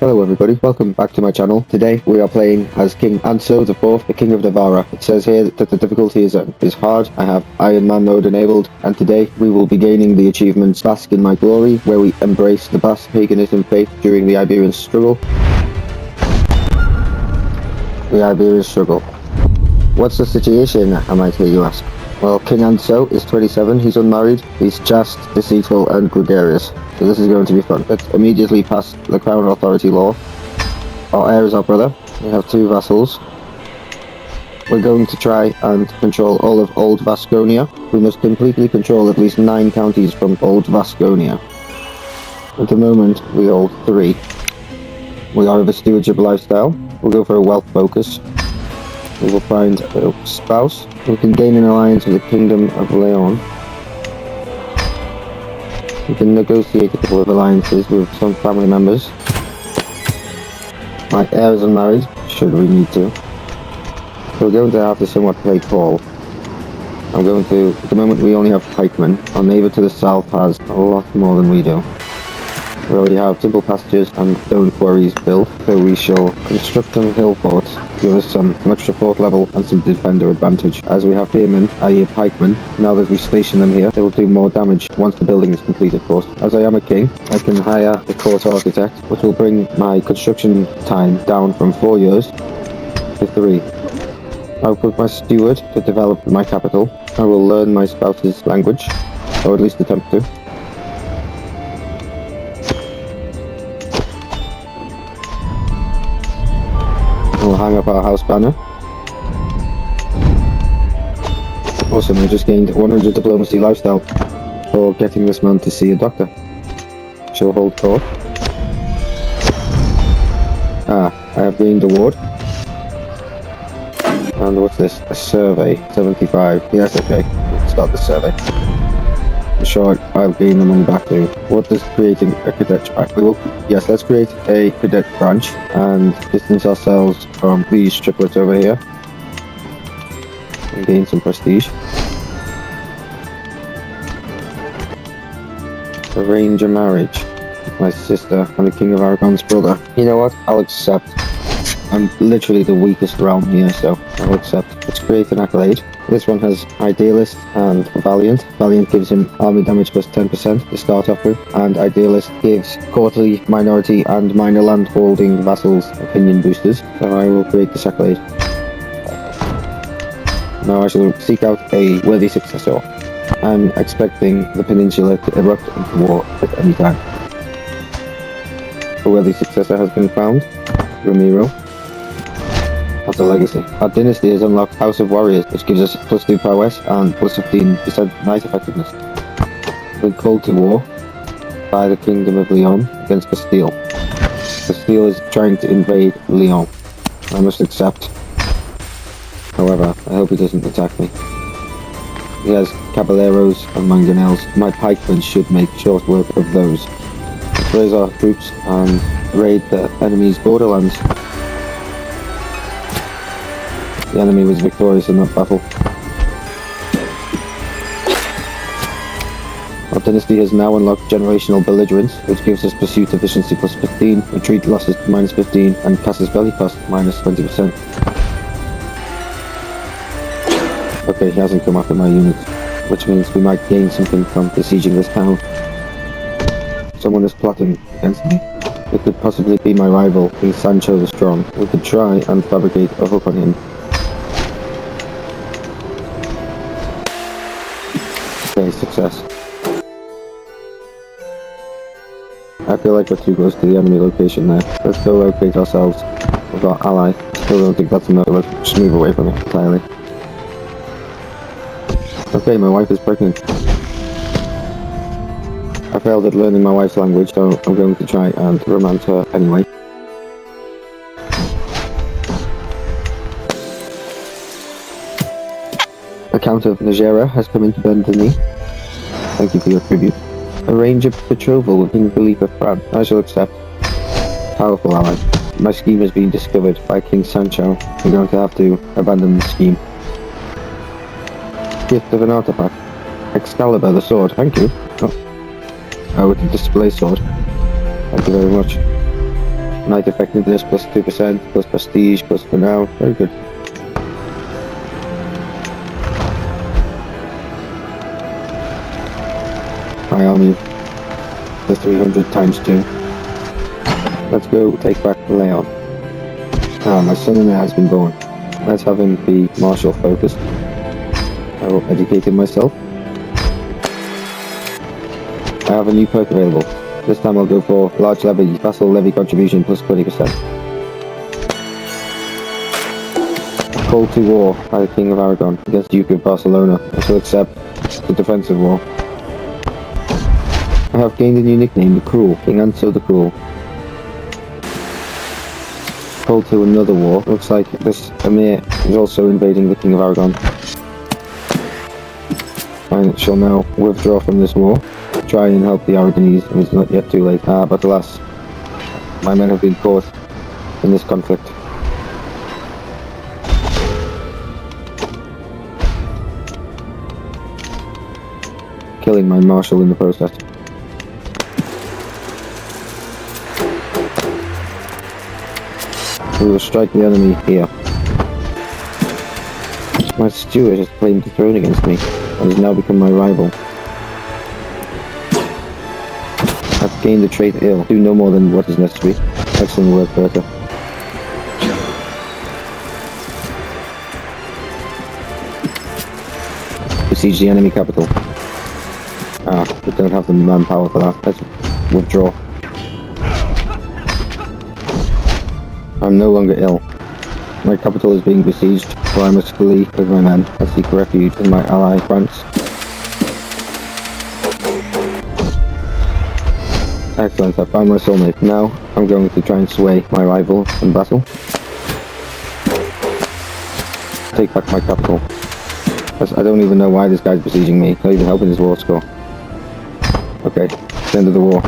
Hello everybody, welcome back to my channel. Today we are playing as King Antso IV, the King of Navarra. It says here that the difficulty is hard. I have Iron Man mode enabled, and today we will be gaining the achievements Basque In My Glory, where we embrace the Basque paganism faith during the Iberian Struggle. The Iberian Struggle. What's the situation, I might hear you ask? Well, King Antso is 27, he's unmarried, he's chaste, deceitful and gregarious. So this is going to be fun. Let's immediately pass the Crown Authority law. Our heir is our brother. We have 2 vassals. We're going to try and control all of Old Vasconia. We must completely control at least 9 counties from Old Vasconia. At the moment, we hold 3. We are of a stewardship lifestyle. We'll go for a wealth focus. We will find a spouse. We can gain an alliance with the Kingdom of Leon. We can negotiate a couple of alliances with some family members. My heir is unmarried, should we need to. So we're going to have to somewhat play tall. At the moment we only have pikemen. Our neighbour to the south has a lot more than we do. We already have simple pastures and stone quarries built, so we shall construct some hill forts to give us some extra fort level and some defender advantage. As we have spearmen, i.e. pikemen, now that we station them here, they will do more damage once the building is complete, of course. As I am a king, I can hire a court architect, which will bring my construction time down from 4 years to 3. I'll put my steward to develop my capital. I will learn my spouse's language, or at least attempt to. We'll hang up our house banner. Awesome, I just gained 100 diplomacy lifestyle for getting this man to see a doctor. She'll hold court. I have gained a ward. And what's this? A survey. 75. Yes, okay. Let's start the survey. I'm sure I'll gain the money back too. What does creating a cadet branch? Yes, let's create a cadet branch and distance ourselves from these triplets over here and gain some prestige. Arrange a marriage with my sister and the King of Aragon's brother. You know what? I'll accept. I'm literally the weakest realm here, so I'll accept. Let's create an accolade. This one has Idealist and Valiant. Valiant gives him army damage plus 10% to start off with, and Idealist gives courtly, minority and minor land holding vassals opinion boosters. So I will create this accolade. Now I shall seek out a worthy successor. I'm expecting the peninsula to erupt into war at any time. A worthy successor has been found. Ramiro. That's a legacy. Our dynasty has unlocked House of Warriors, which gives us plus 2 prowess and plus 15% knight effectiveness. We're called to war by the Kingdom of Leon against Castile. Castile is trying to invade Leon. I must accept. However, I hope he doesn't attack me. He has caballeros and mangonels. My pikemen should make short work of those. Let's raise our troops and raid the enemy's borderlands. The enemy was victorious in that battle. Our dynasty has now unlocked generational belligerence, which gives us pursuit efficiency plus 15, retreat losses minus 15, and casus belli cost minus 20%. Okay, he hasn't come after my units, which means we might gain something from besieging this town. Someone is plotting against me. It could possibly be my rival, King Sancho the Strong. We could try and fabricate a hook on him. Okay, success. I feel like we're too close to the enemy location there. Let's go locate ourselves with our ally. Still don't think that's enough. Let's just move away from it entirely. Okay, my wife is pregnant. I failed at learning my wife's language, so I'm going to try and romance her anyway. The Count of Najera has come into Bendany. Thank you for your tribute. Arrange a betrothal with King Philippe of France. I shall accept. Powerful ally. My scheme has been discovered by King Sancho. We're going to have to abandon the scheme. Gift of an artifact. Excalibur the sword. Thank you. Oh, it's a display sword. Thank you very much. Night effectiveness plus 2%, plus prestige, plus for now. Very good. My army for 300 times 2. Let's go take back the layout. Ah, my son-in-law has been born. Let's have him be martial focused. I will educate him myself. I have a new perk available. This time I'll go for large levy, vassal levy contribution plus 20%. Call to war by the King of Aragon against Duke of Barcelona. I shall accept the defensive war. I have gained a new nickname, the Cruel, King Antso the Cruel. Call to another war. Looks like this Emir is also invading the King of Aragon. I shall now withdraw from this war. Try and help the Aragonese, and it's not yet too late. But alas, my men have been caught in this conflict. Killing my marshal in the process. We will strike the enemy here. My steward has claimed the throne against me, and has now become my rival. I've gained the trait ill. Do no more than what is necessary. Excellent work, Bertha. Besiege the enemy capital. We don't have the manpower for that. Let's withdraw. I'm no longer ill. My capital is being besieged, so I must flee with my men and seek refuge in my ally France. Excellent, I found my soulmate. Now, I'm going to try and sway my rival and vassal. Take back my capital. I don't even know why this guy's besieging me. Not even helping his war score. Okay, it's the end of the war.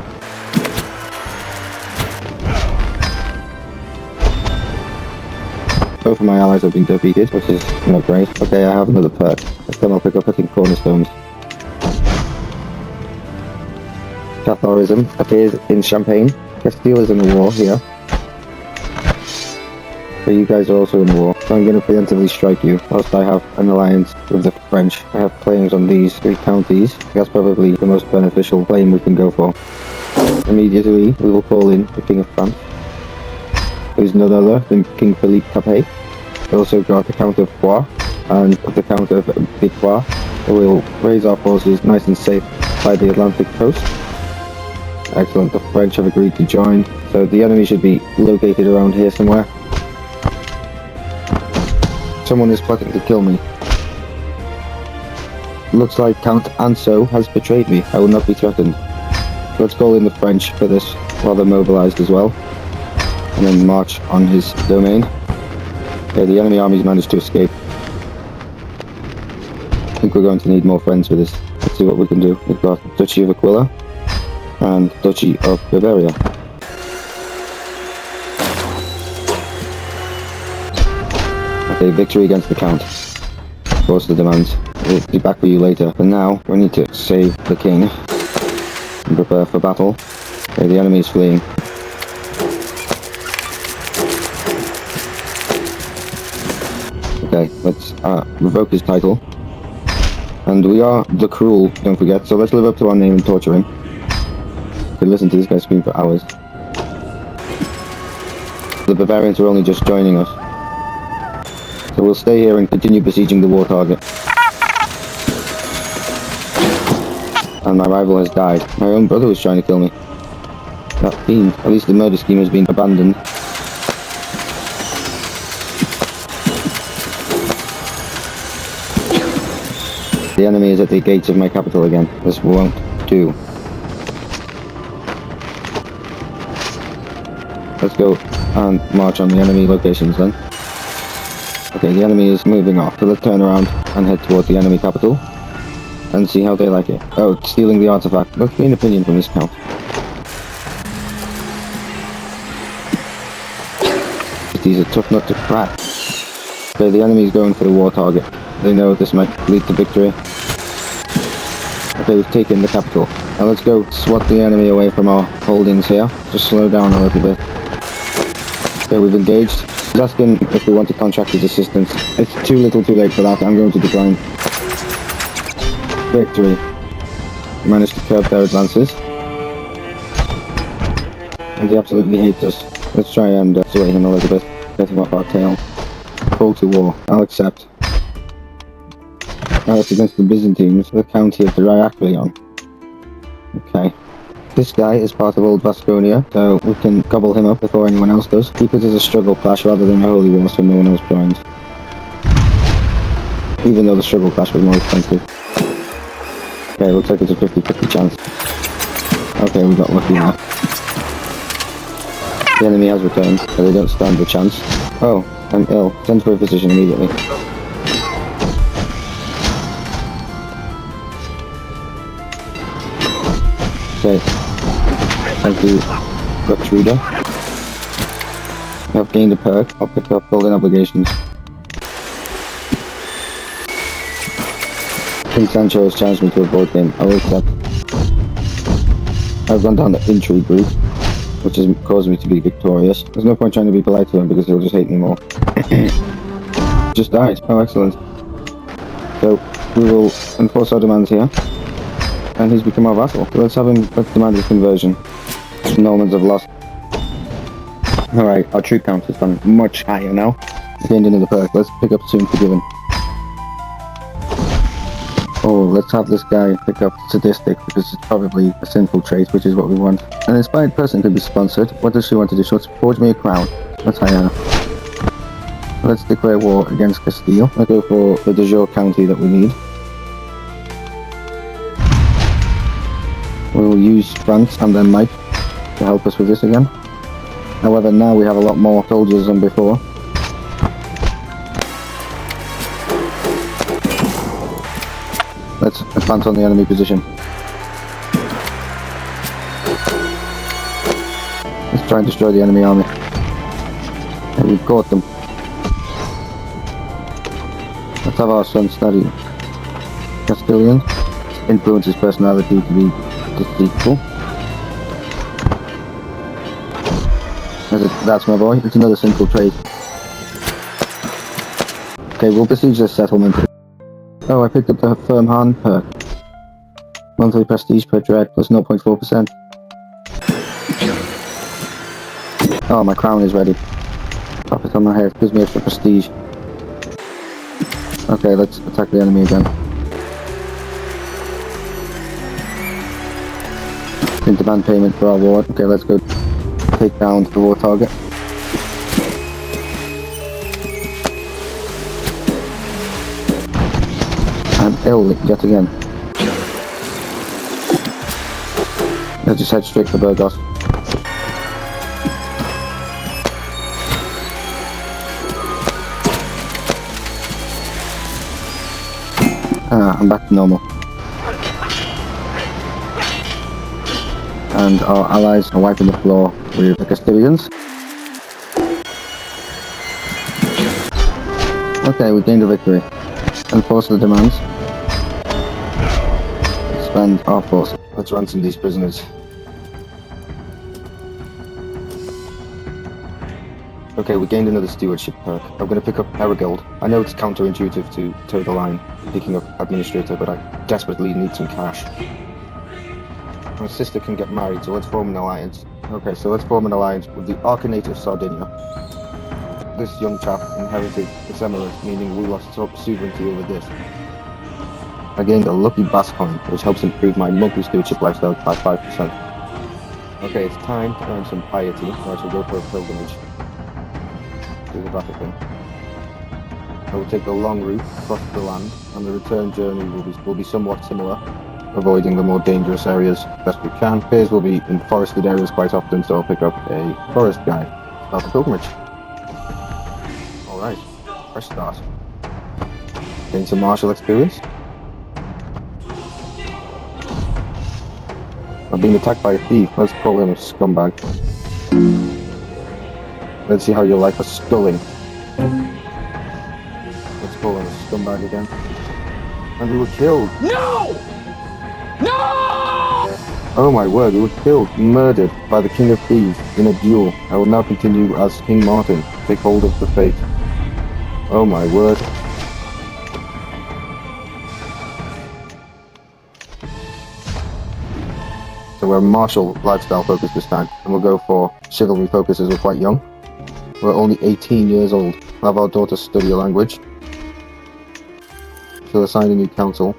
Both of my allies have been defeated, which is not great. Okay, I have another perk. This time I'll pick up, I think, cornerstones. Catharism appears in Champagne. Castile is in the war here. But you guys are also in the war, so I'm going to preemptively strike you, whilst I have an alliance with the French. I have claims on these 3 counties. That's probably the most beneficial claim we can go for. Immediately, we will call in the King of France, who's none other than King Philippe Capet. We also got the Count of Foix and the Count of Victoire. We'll raise our forces nice and safe by the Atlantic coast. Excellent, the French have agreed to join, so the enemy should be located around here somewhere. Someone is plotting to kill me. Looks like Count Antso has betrayed me. I will not be threatened. Let's call in the French for this while they're mobilized as well, and then march on his domain. Okay, the enemy army's managed to escape. I think we're going to need more friends for this. Let's see what we can do. We've got Duchy of Aquila and Duchy of Bavaria. Okay, victory against the Count. Of course, the demands. We'll be back for you later. But now, we need to save the king and prepare for battle. Okay, the enemy is fleeing. Okay, let's revoke his title. And we are the Cruel, don't forget, so let's live up to our name and torture him. You can listen to this guy scream for hours. The Bavarians are only just joining us. So we'll stay here and continue besieging the war target. And my rival has died. My own brother was trying to kill me. That fiend. At least the murder scheme has been abandoned. The enemy is at the gates of my capital again. This won't do. Let's go and march on the enemy locations then. Okay, the enemy is moving off, so let's turn around and head towards the enemy capital and see how they like it. Oh, stealing the artifact. Let's gain opinion from this count. He's a tough nut to crack. Okay, the enemy is going for the war target. They know this might lead to victory. Okay, we've taken the capital. Now let's go swat the enemy away from our holdings here. Just slow down a little bit. Okay, we've engaged. He's asking if we want to contract his assistance. It's too little too late for that. I'm going to decline. Victory. We managed to curb their advances. And he absolutely hates us. Let's try and sway him a little bit. Get him off our tail. Call to war. I'll accept. Now it's against the Byzantines, the county of Oridanrily. Okay. This guy is part of Old Vasconia, so we can gobble him up before anyone else does. Keep it as a struggle clash rather than a holy war so no one else joins. Even though the struggle clash was more expensive. Okay, looks like it's a 50-50 chance. Okay, we got lucky now. The enemy has returned, so they don't stand a chance. Oh, I'm ill. Send for a physician immediately. Okay. Thank you, Rutruder. I've gained a perk. I'll pick up golden obligations. King Sancho has challenged me to a board game. I will accept. I've gone down the intrigue route, which has caused me to be victorious. There's no point trying to be polite to him because he'll just hate me more. Just died. Oh, excellent. So, we will enforce our demands here. And he's become our vassal. So let's demand his conversion. The Normans have lost. Alright, our troop count has gone much higher now. Gained another perk. Let's pick up Soon Forgiven. Oh, let's have this guy pick up Sadistic because it's probably a sinful trait, which is what we want. An inspired person could be sponsored. What does she want to do? She wants to forge me a crown. Let's hire her. Let's declare war against Castile. Let's go for the de jure county that we need. We will use France and then Mike to help us with this again. However, now we have a lot more soldiers than before. Let's advance on the enemy position. Let's try and destroy the enemy army. And we've caught them. Let's have our son study Castilian. Influence his personality to be deceitful. That's my boy. It's another sinful trait. Okay, we'll besiege this settlement. Oh, I picked up the Firm Hand perk. Monthly prestige per direct plus 0.4%. Oh, my crown is ready. Pop it on my head. Gives me extra prestige. Okay, let's attack the enemy again. Demand payment for our war. Okay, let's go take down the war target. I'm ill yet again. Let's just head straight for Burgos. I'm back to normal. And our allies are wiping the floor with the Castilians. Okay, we gained a victory. Enforce the demands. Expand our force. Let's ransom these prisoners. Okay, we gained another stewardship perk. I'm going to pick up Erigold. I know it's counterintuitive to toe the line, picking up administrator, but I desperately need some cash. My sister can get married, so let's form an alliance. Okay, so let's form an alliance with the Arcanate of Sardinia. This young chap inherited this emirate, meaning we lost sovereignty over this. I gained a lucky Basque coin, which helps improve my monthly stewardship lifestyle by 5%. Okay, it's time to earn some piety, or I shall go for a pilgrimage to the Vatican. I will take the long route across the land, and the return journey will be somewhat similar, avoiding the more dangerous areas best we can. Bears will be in forested areas quite often, so I'll pick up a forest guide. Start the pilgrimage. Alright, fresh start. Gain some martial experience. I've been attacked by a thief. Let's call him a scumbag. Let's see how you like a sculling. Let's call him a scumbag again. And we were killed. No! No! Oh my word, we were killed, murdered by the King of Thieves in a duel. I will now continue as King Martin, take hold of the fate. Oh my word. So we're martial lifestyle focus this time, and we'll go for chivalry focus as we're quite young. We're only 18 years old. We'll have our daughter study a language. She'll assign a new council.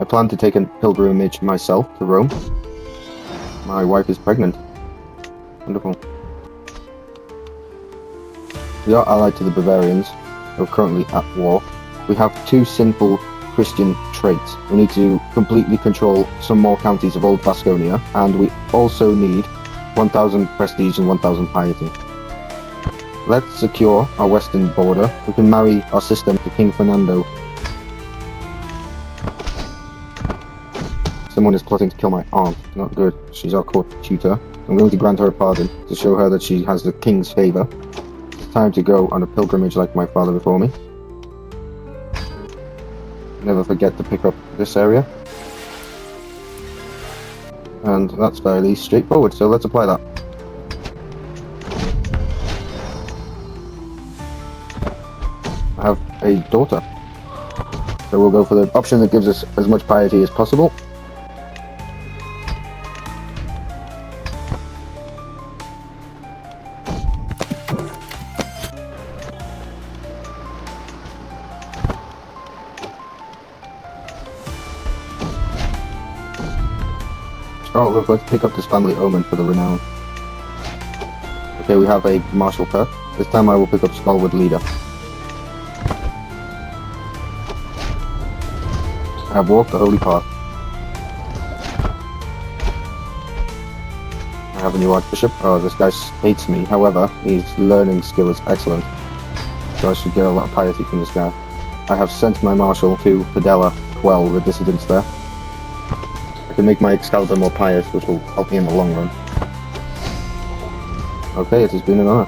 I plan to take a pilgrimage myself to Rome. My wife is pregnant. Wonderful. We are allied to the Bavarians, who are currently at war. We have 2 sinful Christian traits. We need to completely control some more counties of Old Vasconia, and we also need 1,000 prestige and 1,000 piety. Let's secure our western border. We can marry our sister to King Fernando. Someone is plotting to kill my aunt. Not good. She's our court tutor. I'm going to grant her a pardon to show her that she has the king's favour. It's time to go on a pilgrimage like my father before me. Never forget to pick up this area. And that's fairly straightforward, so let's apply that. I have a daughter. So we'll go for the option that gives us as much piety as possible. Oh look, let's pick up this family omen for the renown. Okay, we have a martial perk. This time I will pick up Stalwart Leader. I have walked the holy path. I have a new Archbishop. Oh, this guy hates me. However, his learning skill is excellent. So I should get a lot of piety from this guy. I have sent my marshal to Padella, quell the dissidents there. I can make my Excalibur more pious, which will help me in the long run. Okay, it has been an honour.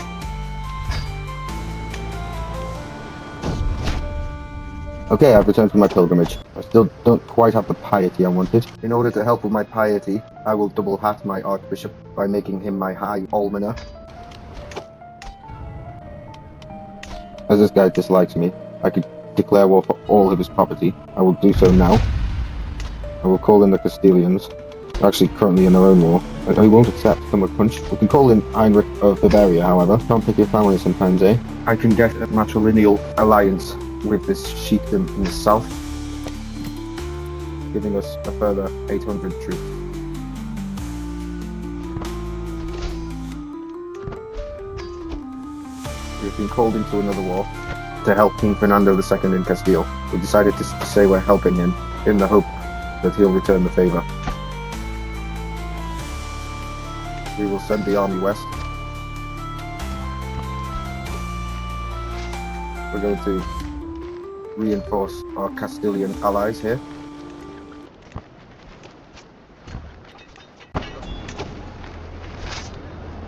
Okay, I've returned from my pilgrimage. I still don't quite have the piety I wanted. In order to help with my piety, I will double hat my Archbishop by making him my High Almoner. As this guy dislikes me, I could declare war for all of his property. I will do so now. I will call in the Castilians. They're actually currently in their own war. He won't accept, some would punch. We can call in Heinrich of Bavaria, however. Can't pick your family sometimes, eh? I can get a matrilineal alliance with this sheikdom in the south, giving us a further 800 troops. We've been called into another war to help King Fernando II in Castile. We decided to say we're helping him in the hope that he'll return the favour. We will send the army west. We're going to reinforce our Castilian allies here.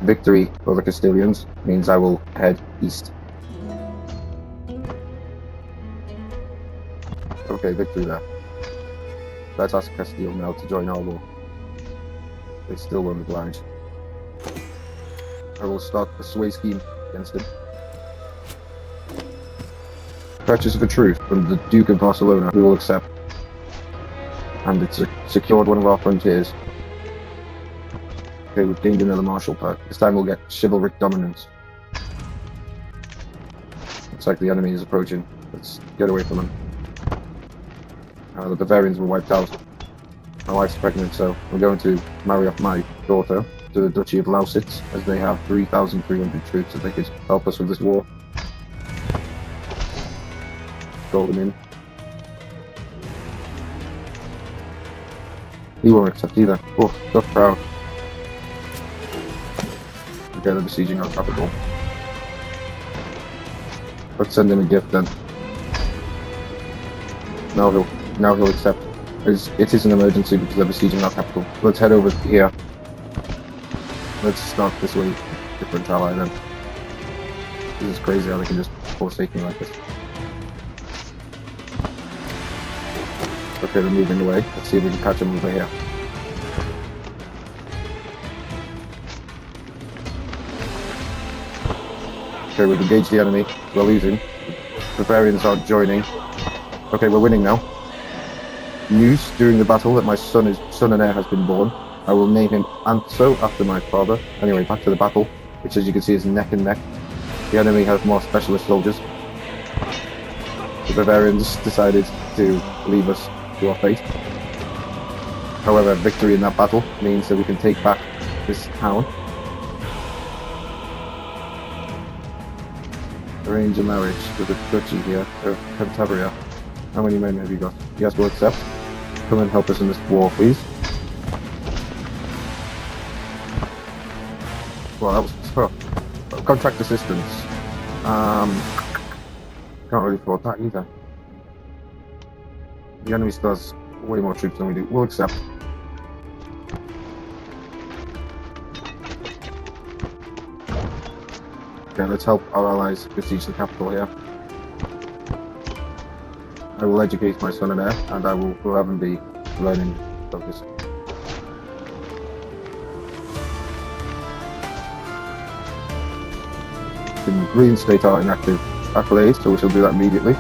Victory for the Castilians means I will head east. Okay, victory there. Let's ask Castile now to join our war. They still won't oblige. I will start a sway scheme against him. Purchase of a truce from the Duke of Barcelona, we will accept. And it's secured one of our frontiers. Okay, we've gained another martial perk. This time we'll get chivalric dominance. Looks like the enemy is approaching. Let's get away from them. The Bavarians were wiped out. My wife's pregnant, so I'm going to marry off my daughter to the Duchy of Lausitz, as they have 3,300 troops that they could help us with this war. Call them in. He won't accept either. Oh, so proud. Okay, they're besieging our capital. Let's send him a gift then. Now he'll accept. It is an emergency because they're besieging our capital. Let's head over here. Let's start this way. Different ally then. This is crazy how they can just forsake me like this. Okay, they're moving away. Let's see if we can catch them over here. Okay, we've engaged the enemy. We're losing. The Bavarians aren't joining. Okay, we're winning now. News during the battle that my son and heir has been born. I will name him Antso after my father. Anyway, back to the battle, which as you can see is neck and neck. The enemy has more specialist soldiers. The Bavarians decided to leave us to our fate. However, victory in that battle means that we can take back this town. Arrange a marriage with the duchy here of Cantabria. How many men have you got? Yes, we'll accept. Come and help us in this war, please. Well, that was tough. Contract assistance. Can't really afford that either. The enemy still has way more troops than we do. We'll accept. Okay, let's help our allies besiege the capital here. I will educate my son and heir, and I will have him be learning focus. We can reinstate our inactive accolades, so we shall do that immediately.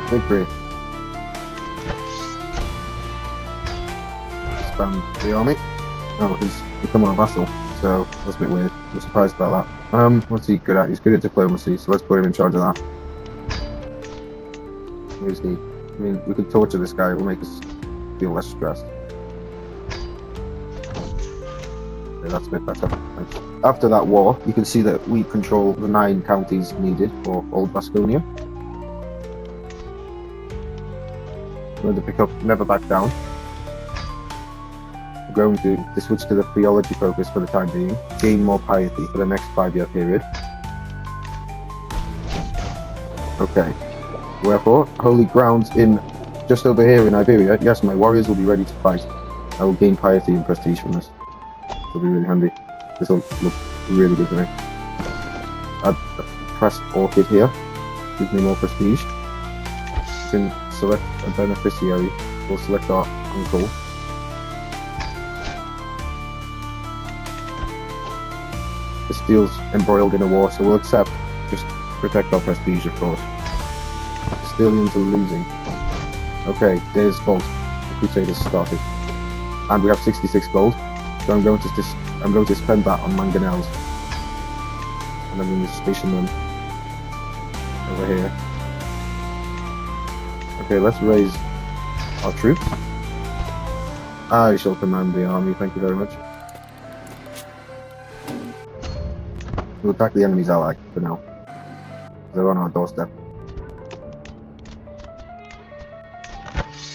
Victory. Expand the army. Oh, he's become our vassal, so that's a bit weird. I'm surprised about that. What's he good at? He's good at diplomacy, so let's put him in charge of that. Who's he? I mean, we could torture this guy, it will make us feel less stressed. Okay, that's a bit better. Thanks. After that war, you can see that we control the 9 counties needed for Old Vasconia. We're going to pick up Never Back Down. Going to switch to the theology focus for the time being, gain more piety for the next 5-year period. Okay. Wherefore, holy grounds in just over here in Iberia. Yes, my warriors will be ready to fight. I will gain piety and prestige from this. This will be really handy. This will look really good for me. Add a pressed orchid here. Gives me more prestige. You can select a beneficiary. We'll select our uncle. This deal's embroiled in a war, so we'll accept. Just protect our prestige, of course. The Castilians are losing. Okay, there's gold. The Crusaders started, and we have 66 gold. So I'm going to spend that on mangonels, and I'm going to station them over here. Okay, let's raise our troops. I shall command the army. Thank you very much. We'll attack the enemy's ally for now. They're on our doorstep.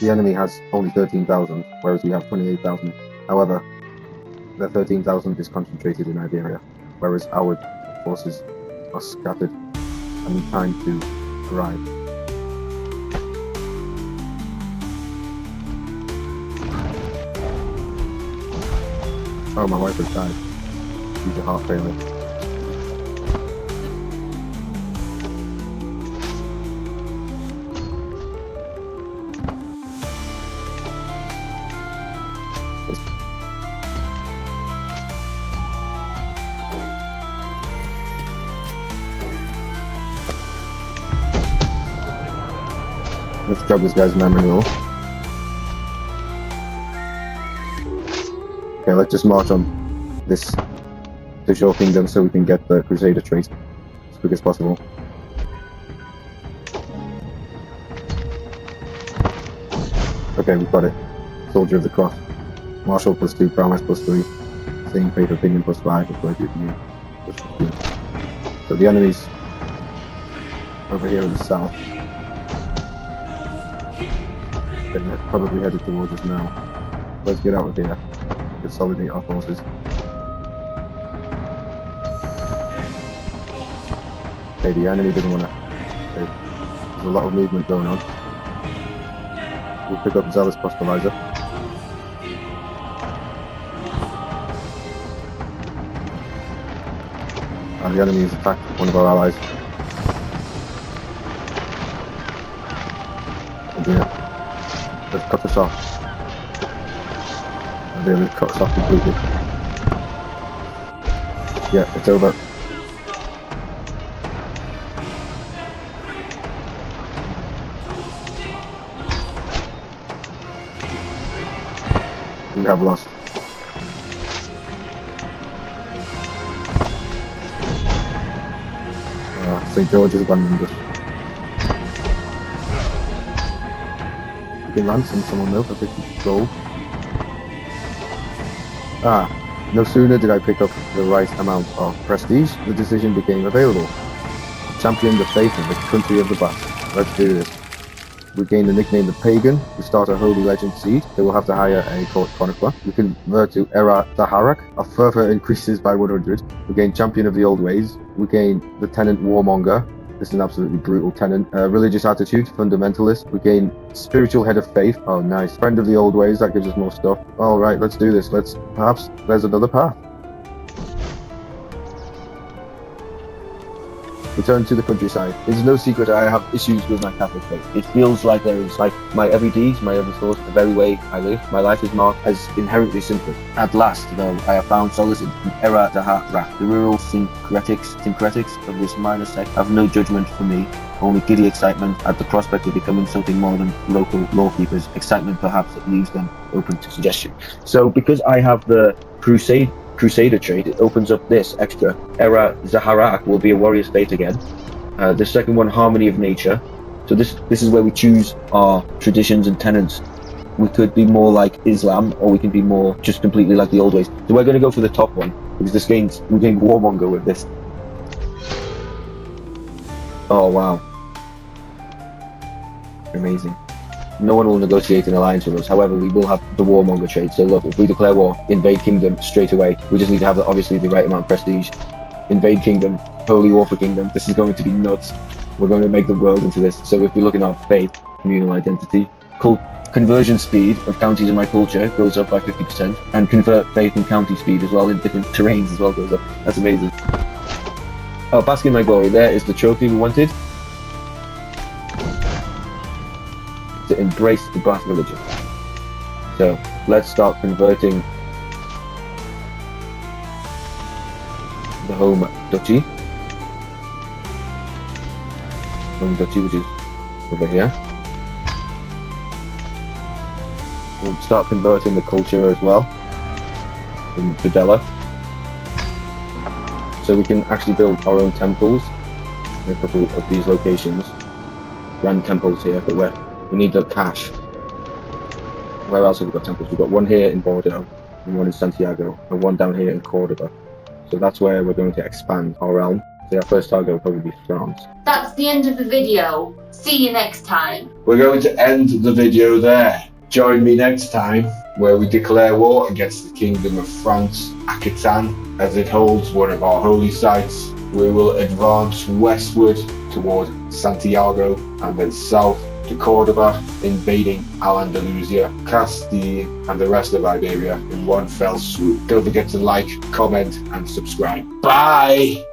The enemy has only 13,000, whereas we have 28,000. However, the 13,000 is concentrated in Iberia, whereas our forces are scattered and need time to arrive. Oh, my wife has died due to heart failure. Let's jog this guy's memory roll. Okay, let's just march on this to your kingdom so we can get the Crusader trait as quick as possible. Okay, we've got it. Soldier of the Cross. Martial +2, Promise +3. Same faith opinion +5. So the enemy's over here in the south. They're probably headed towards us now. Let's get out of here. Consolidate our forces. Okay, the enemy doesn't want to. There's a lot of movement going on. We'll pick up Zealous Postalizer. And the enemy has attacked one of our allies. Let's cut this off. And then it cuts off completely. Yeah, it's over. We have lost. St. George has abandoned us. We can ransom someone though for 50 gold. No sooner did I pick up the right amount of prestige, the decision became available. Champion the faith of the country of the Basques. Let's do this. We gain the nickname the Pagan. We start a Holy Legend seed. They will have to hire a court chronicler. We convert to Era Zaharak. Our further increases by 100. We gain Champion of the Old Ways. We gain the Tenant Warmonger. This is an absolutely brutal tenant. Religious attitude, fundamentalist. We gain spiritual head of faith. Oh, nice. Friend of the old ways. That gives us more stuff. All right, let's do this. Perhaps there's another path. Return to the countryside. It's no secret I have issues with my Catholic faith. It feels like there is my every deed, my every thought, the very way I live. My life is marked as inherently simple. At last, though, I have found solace in Era Zaharak. The rural syncretics of this minor sect have no judgment for me, only giddy excitement at the prospect of becoming something more than local lawkeepers. Excitement perhaps that leaves them open to suggestion. So because I have the Crusader trait, it opens up this extra. Era Zaharak will be a warrior's fate again. The second one, Harmony of Nature. So this is where we choose our traditions and tenets. We could be more like Islam, or we can be more just completely like the old ways. So we're going to go for the top one, because we gain Warmonger with this. Oh wow. Amazing. No one will negotiate an alliance with us. However, we will have the Warmonger trait. So look, if we declare war, invade kingdom straight away. We just need to have obviously the right amount of prestige. Invade kingdom, holy war for kingdom. This is going to be nuts. We're going to make the world into this. So if we look at our faith, communal identity, conversion speed of counties in my culture goes up by 50%, and convert faith and county speed as well in different terrains as well goes up. That's amazing. Oh, Basque In My Glory. There is the trophy we wanted. To embrace the Basque religion. So let's start converting the home duchy, which is over here. We'll start converting the culture as well in Videla, so we can actually build our own temples in a couple of these locations. Grand temples here, but we need the cash. Where else have we got temples? We've got one here in Bordeaux, and one in Santiago, and one down here in Cordoba. So that's where we're going to expand our realm. So our first target will probably be France. That's the end of the video. See you next time. We're going to end the video there. Join me next time, where we declare war against the Kingdom of France, Aquitaine, as it holds one of our holy sites. We will advance westward toward Santiago, and then south to Cordoba, invading Al-Andalusia, Castile, and the rest of Iberia in one fell swoop. Don't forget to like, comment, and subscribe. Bye!